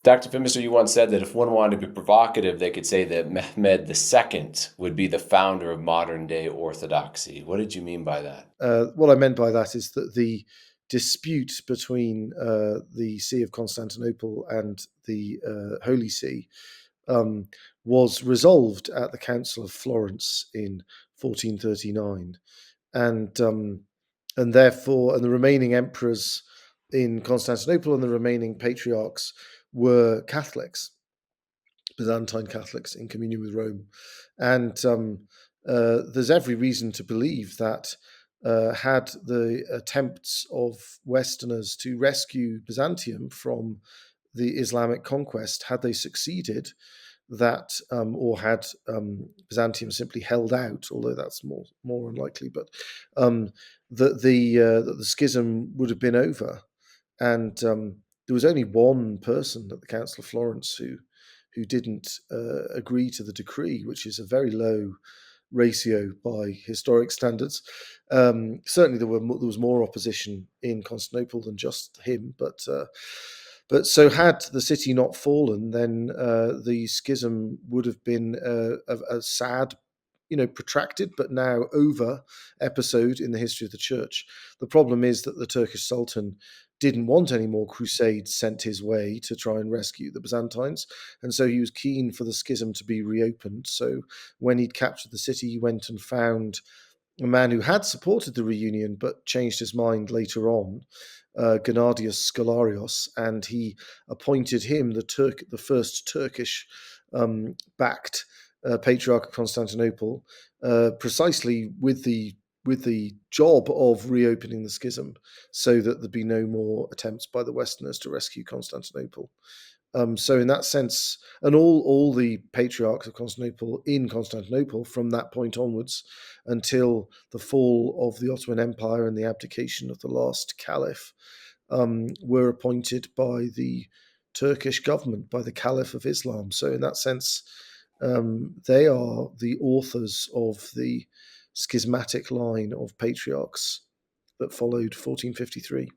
Dr. Phimister, you once said that if one wanted to be provocative, they could say that Mehmed II would be the founder of modern day Orthodoxy. What did you mean by that? What I meant by that is that the dispute between the See of Constantinople and the Holy See um, was resolved at the Council of Florence in 1439, and therefore, and the remaining emperors in Constantinople and the remaining patriarchs were Catholics, Byzantine Catholics in communion with Rome, and there's every reason to believe that had the attempts of Westerners to rescue Byzantium from the Islamic conquest, had they succeeded, that or had Byzantium simply held out, although that's more unlikely, but that the schism would have been over, and there was only one person at the Council of Florence who didn't agree to the decree, which is a very low ratio by historic standards. Certainly, there was more opposition in Constantinople than just him, but so had the city not fallen, then the schism would have been a sad, protracted but now over episode in the history of the church. The problem is that the Turkish Sultan didn't want any more crusades sent his way to try and rescue the Byzantines, and so he was keen for the schism to be reopened. So when he'd captured the city, he went and found a man who had supported the reunion but changed his mind later on, Gennadius Scholarios, and he appointed him the first Turkish backed Patriarch of Constantinople, precisely with the job of reopening the schism, so that there'd be no more attempts by the Westerners to rescue Constantinople. So in that sense, and all the patriarchs of Constantinople from that point onwards until the fall of the Ottoman Empire and the abdication of the last caliph, were appointed by the Turkish government, by the Caliph of Islam. So in that sense, they are the authors of the schismatic line of patriarchs that followed 1453.